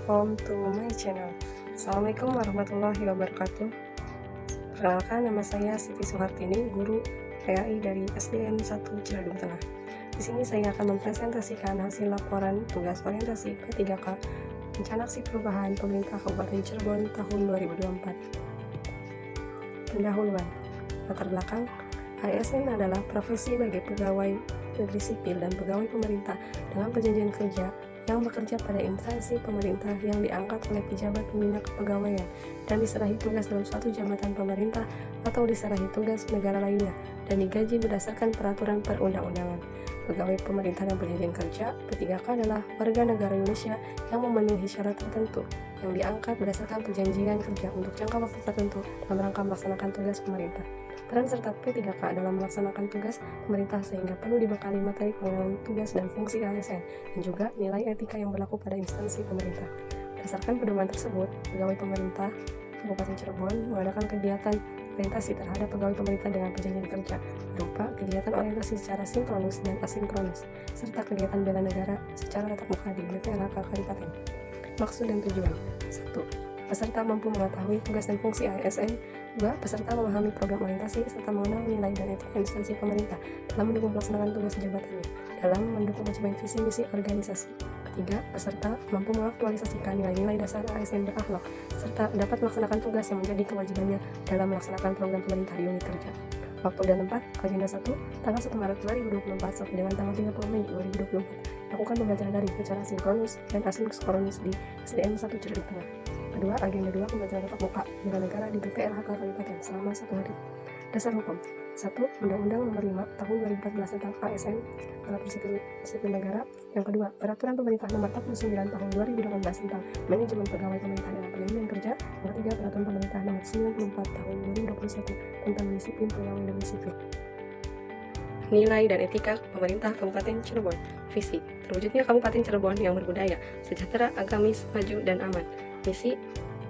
Welcome to my channel. Assalamualaikum warahmatullahi wabarakatuh. Perkenalkan, nama saya Siti Suhartini, guru PAI dari SDN 1 Ciledug Tengah. Di sini saya akan mempresentasikan hasil laporan tugas orientasi P3K Rencana Aksi Perubahan Pemerintah Kabupaten Cirebon tahun 2024. Pendahuluan. Latar belakang, ASN adalah profesi bagi pegawai negeri sipil dan pegawai pemerintah dengan perjanjian kerja yang bekerja pada instansi pemerintah yang diangkat oleh pejabat pembina kepegawaian dan diserahi tugas dalam suatu jabatan pemerintah atau diserahi tugas negara lainnya dan digaji berdasarkan peraturan perundang-undangan. Pegawai pemerintah dan perjanjian kerja P3K adalah warga negara Indonesia yang memenuhi syarat tertentu yang diangkat berdasarkan perjanjian kerja untuk jangka waktu tertentu dalam rangka melaksanakan tugas pemerintah. Peran serta P3K dalam melaksanakan tugas pemerintah sehingga perlu dibekali materi pengenalan tugas dan fungsi ASN dan juga nilai etika yang berlaku pada instansi pemerintah. Berdasarkan pedoman tersebut, pegawai pemerintah Kabupaten Cirebon mengadakan kegiatan orientasi terhadap pegawai pemerintah dengan perjanjian kerja berupa kegiatan orientasi secara sinkronus dan asinkronus serta kegiatan bela negara secara tatap muka di BPLHK Kabupaten. Maksud dan tujuan: 1. Peserta mampu mengetahui tugas dan fungsi ASN. 2. Peserta memahami program orientasi serta mengenal nilai dan etika instansi pemerintah dalam mendukung pelaksanaan tugas jabatannya dalam mendukung achievement visi misi organisasi. 3. Peserta mampu mengaktualisasikan nilai-nilai dasar ASN berakhlak serta dapat melaksanakan tugas yang menjadi kewajibannya dalam melaksanakan program pemerintah di unit kerja. Waktu dan tempat: Agenda 1, tanggal 1 Maret 2024 sampai dengan tanggal 30 Mei 2024. Lakukan pembelajaran daring secara sinkronus dan asinkronus di SDN 1 Ciledug Tengah. Kedua, Agenda 2, pembelajaran tatap muka bela negara di BPLHK Kabupaten selama 1 hari. Dasar hukum: 1. Undang-Undang Nomor 5 Tahun 2014 tentang ASN Aparatur Sipil Negara. Yang kedua, Peraturan Pemerintah Nomor 49 Tahun 2018 tentang Manajemen Pegawai Pemerintah dan Perlindungan Kerja. Yang ketiga, Peraturan Pemerintah Nomor 94 Tahun 2021 tentang Disiplin Pegawai Negeri Sipil. Nilai dan etika pemerintah Kabupaten Cirebon. Visi: terwujudnya Kabupaten Cirebon yang berbudaya, sejahtera, agamis, maju, dan aman. Misi: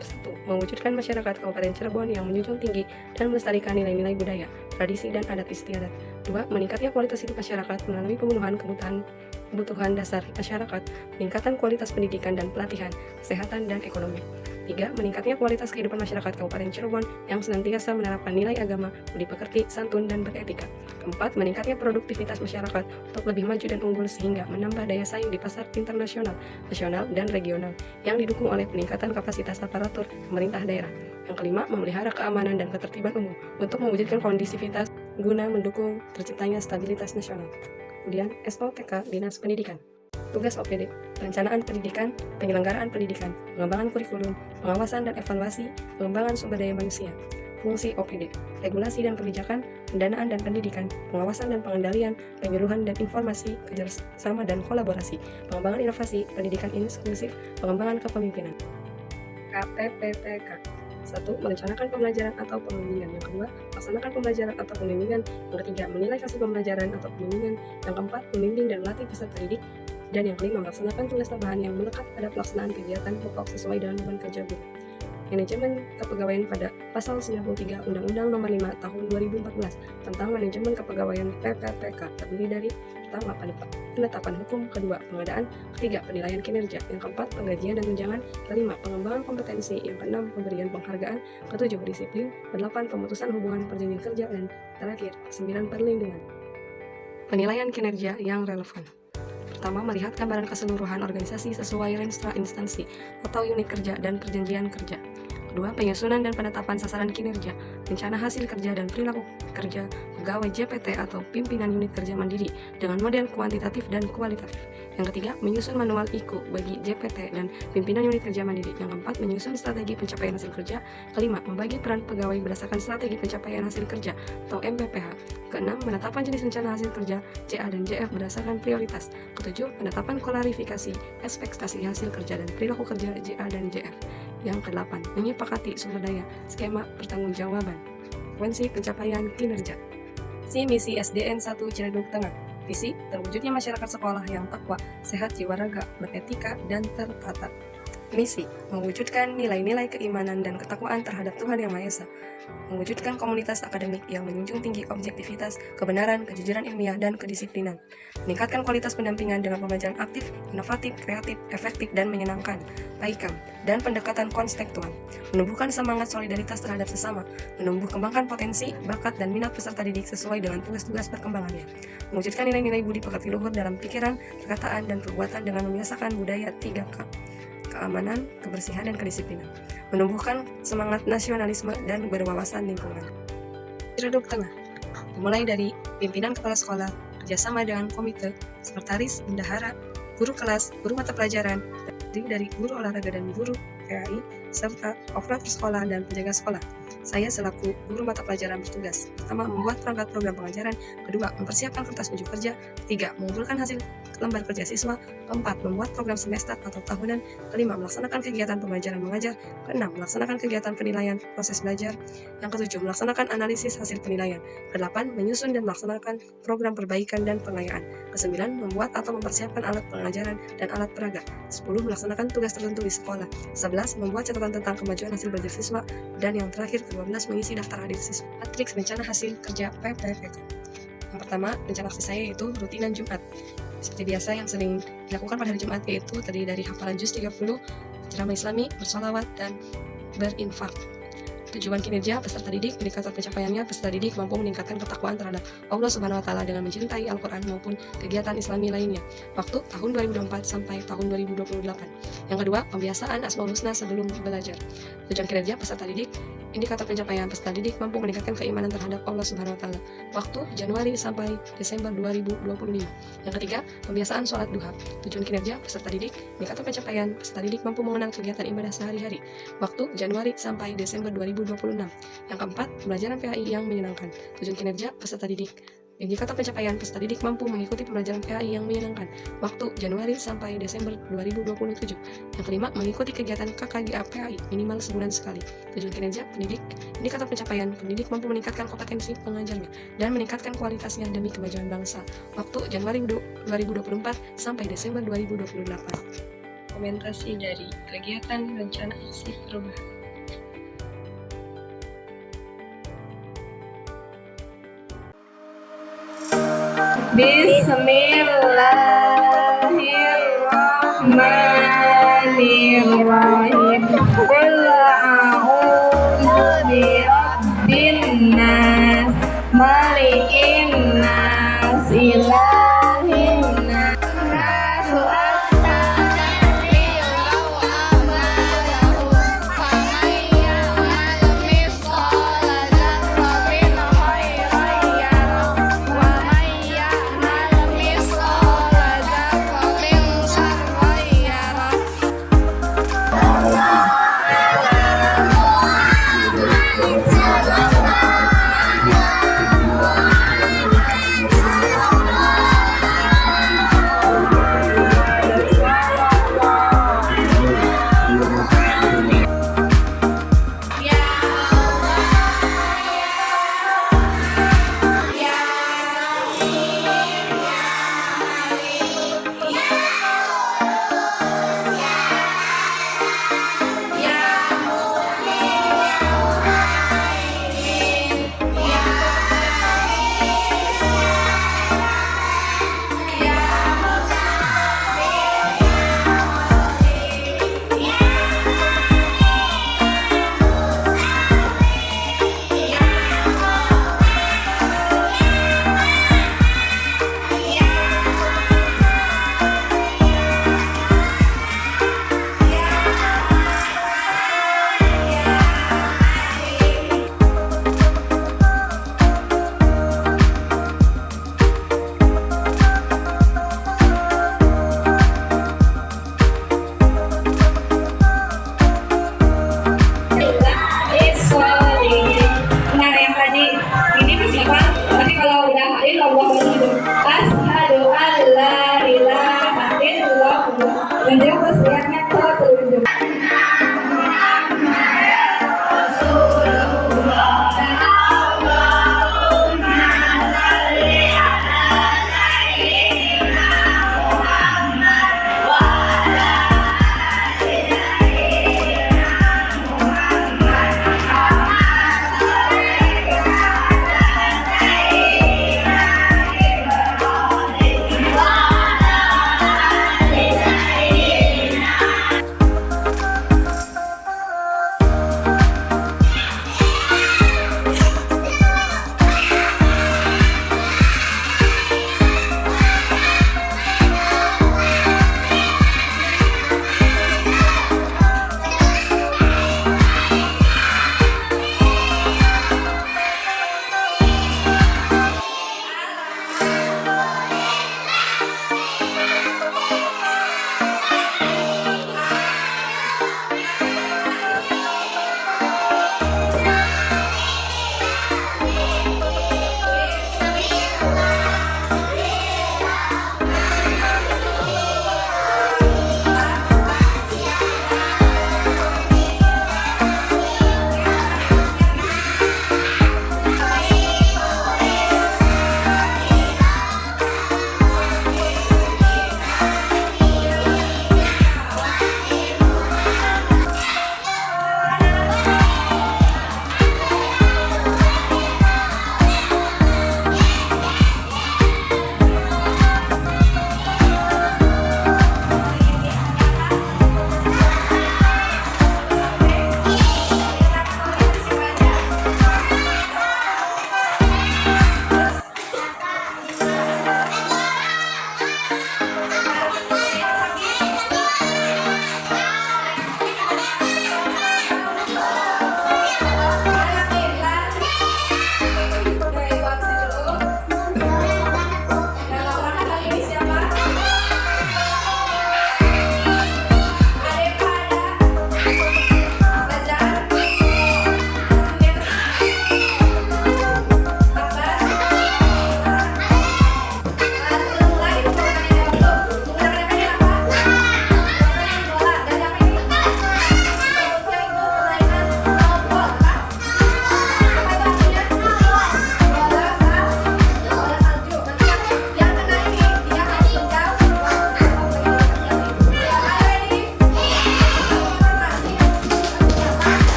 1. Mewujudkan masyarakat Kabupaten Cirebon yang menjunjung tinggi dan melestarikan nilai-nilai budaya, tradisi, dan adat istiadat. 2. Meningkatnya kualitas hidup masyarakat melalui pemenuhan kebutuhan dasar masyarakat, peningkatan kualitas pendidikan dan pelatihan, kesehatan, dan ekonomi. 3. Meningkatnya kualitas kehidupan masyarakat Kabupaten Cirebon yang senantiasa menerapkan nilai agama, budi pekerti, santun, dan beretika. 4. Meningkatnya produktivitas masyarakat untuk lebih maju dan unggul sehingga menambah daya saing di pasar internasional, nasional, dan regional yang didukung oleh peningkatan kapasitas aparatur pemerintah daerah. Yang kelima, memelihara keamanan dan ketertiban umum untuk mewujudkan kondisivitas guna mendukung terciptanya stabilitas nasional. Kemudian SOTK Dinas Pendidikan. Tugas OPD: perencanaan pendidikan, penyelenggaraan pendidikan, pengembangan kurikulum, pengawasan dan evaluasi, pengembangan sumber daya manusia. Fungsi OPD: regulasi dan kebijakan, pendanaan dan pendidikan, pengawasan dan pengendalian, penyuluhan dan informasi, kerjasama dan kolaborasi, pengembangan inovasi, pendidikan inklusif, pengembangan kepemimpinan. KPPTK. 1. Merencanakan pembelajaran atau pembimbingan. Yang kedua, melaksanakan pembelajaran atau pembimbingan. Yang ketiga, menilai hasil pembelajaran atau pembimbingan. Yang keempat, membimbing dan melatih peserta didik. Dan yang kelima, melaksanakan tugas tambahan yang melekat pada pelaksanaan kegiatan pokok sesuai dengan beban kerja guru. Manajemen kepegawaian pada Pasal 93 Undang-Undang Nomor 5 Tahun 2014 tentang Manajemen Kepegawaian PPPK terdiri dari: pertama, penetapan hukum; kedua, pengadaan; ketiga, penilaian kinerja; yang keempat, penggajian dan tunjangan; kelima, pengembangan kompetensi; yang keenam, pemberian penghargaan; ketujuh, disiplin; kedelapan, pemutusan hubungan perjanjian kerja; dan terakhir, 9, perlindungan. Penilaian kinerja yang relevan. Pertama, melihat gambaran keseluruhan organisasi sesuai renstra instansi atau unit kerja dan perjanjian kerja. Kedua, penyusunan dan penetapan sasaran kinerja, rencana hasil kerja dan perilaku kerja pegawai JPT atau pimpinan unit kerja mandiri dengan model kuantitatif dan kualitatif. Yang ketiga, menyusun manual IKU bagi JPT dan pimpinan unit kerja mandiri. Yang keempat, menyusun strategi pencapaian hasil kerja. Kelima, membagi peran pegawai berdasarkan strategi pencapaian hasil kerja atau MPPH. Keenam, penetapan jenis rencana hasil kerja CA dan JF berdasarkan prioritas. Ketujuh, penetapan klarifikasi ekspektasi hasil kerja dan perilaku kerja JA dan JF. Yang kedelapan, menyepakati sumber daya skema pertanggungjawaban frekuensi pencapaian kinerja. Misi SDN 1 Ciledug Tengah. Visi: terwujudnya masyarakat sekolah yang takwa, sehat jiwa raga, beretika, dan tertata. Misi, mewujudkan nilai-nilai keimanan dan ketakwaan terhadap Tuhan Yang Maha Esa, mewujudkan komunitas akademik yang menjunjung tinggi objektivitas, kebenaran, kejujuran ilmiah, dan kedisiplinan, meningkatkan kualitas pendampingan dengan pembelajaran aktif, inovatif, kreatif, efektif, dan menyenangkan, PAIKAM, dan pendekatan konstektual, menumbuhkan semangat solidaritas terhadap sesama, menumbuh kembangkan potensi, bakat, dan minat peserta didik sesuai dengan tugas-tugas perkembangannya, mewujudkan nilai-nilai budi pekerti luhur dalam pikiran, perkataan, dan perbuatan dengan membiasakan budaya 3K, keamanan, kebersihan, dan kedisiplinan, menumbuhkan semangat nasionalisme dan berwawasan lingkungan. Redup tengah, dimulai dari pimpinan kepala sekolah, kerjasama dengan komite, sekretaris, bendahara, guru kelas, guru mata pelajaran, dari guru olahraga dan guru PAI, serta operator sekolah dan penjaga sekolah. Saya selaku guru mata pelajaran bertugas: pertama, membuat perangkat program pengajaran; kedua, mempersiapkan kertas unjuk kerja; ketiga, mengumpulkan hasil lembar kerja siswa; keempat, membuat program semester atau tahunan; kelima, melaksanakan kegiatan pembelajaran mengajar; keenam, melaksanakan kegiatan penilaian proses belajar; yang ketujuh, melaksanakan analisis hasil penilaian; kedelapan, menyusun dan melaksanakan program perbaikan dan pengayaan; kesembilan, membuat atau mempersiapkan alat pengajaran dan alat peraga; 10, melaksanakan tugas tertentu di sekolah; 11, membuat catatan tentang kemajuan hasil belajar siswa; dan yang terakhir, 12, mengisi daftar hadir siswa. Matriks rencana hasil kerja PPPK. Yang pertama, rencana aksi saya yaitu rutinan Jumat. Seperti biasa yang sering dilakukan pada hari Jumat yaitu terdiri dari hafalan juz 30, ceramah islami, bersolawat, dan berinfak. Tujuan kinerja peserta didik, indikator pencapaiannya peserta didik mampu meningkatkan ketakwaan terhadap Allah Subhanahu wa Ta'ala dengan mencintai Al-Quran maupun kegiatan Islami lainnya. Waktu tahun 2024 sampai tahun 2028. Yang kedua, pembiasaan Asmaul Husna sebelum belajar. Tujuan kinerja peserta didik, indikator pencapaian peserta didik mampu meningkatkan keimanan terhadap Allah Subhanahu wa Ta'ala. Waktu Januari sampai Desember 2025. Yang ketiga, pembiasaan sholat duha. Tujuan kinerja peserta didik, indikator pencapaian peserta didik mampu mengenal kegiatan ibadah sehari-hari. Waktu Januari sampai Desember 2026. Yang keempat, pembelajaran PAI yang menyenangkan. Tujuan kinerja peserta didik, indikator pencapaian peserta didik mampu mengikuti pembelajaran PAI yang menyenangkan. Waktu Januari sampai Desember 2027. Yang kelima, mengikuti kegiatan KKGA PAI minimal sebulan sekali. Tujuan kinerja pendidik, indikator pencapaian pendidik mampu meningkatkan kompetensi pengajarnya dan meningkatkan kualitasnya demi kemajuan bangsa. Waktu Januari 2024 sampai Desember 2028. Komentasi dari kegiatan rencana aksi perubahan. Bismillahirrahmanirrahim. Qul a'udzu birabbin nas, malikin nas, ilahin nas,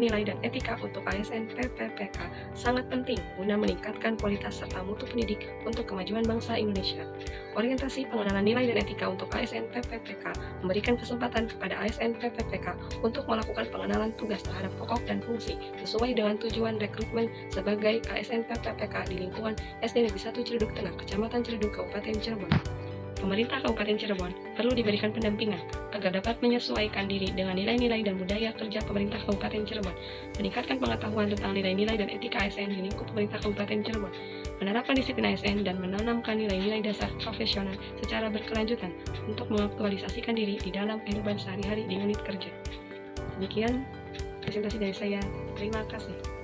nilai dan etika untuk ASN PPPK sangat penting guna meningkatkan kualitas serta mutu pendidik untuk kemajuan bangsa Indonesia. Orientasi pengenalan nilai dan etika untuk ASN PPPK memberikan kesempatan kepada ASN PPPK untuk melakukan pengenalan tugas terhadap pokok dan fungsi sesuai dengan tujuan rekrutmen sebagai ASN PPPK di lingkungan SD Negeri 1 Ciledug Tengah, Kecamatan Ciledug, Kabupaten Cirebon. Pemerintah Kabupaten Cirebon perlu diberikan pendampingan agar dapat menyesuaikan diri dengan nilai-nilai dan budaya kerja pemerintah Kabupaten Cirebon, meningkatkan pengetahuan tentang nilai-nilai dan etika ASN di lingkup pemerintah Kabupaten Cirebon, menerapkan disiplin ASN dan menanamkan nilai-nilai dasar profesional secara berkelanjutan untuk mengaktualisasikan diri di dalam kehidupan sehari-hari di unit kerja. Demikian presentasi dari saya. Terima kasih.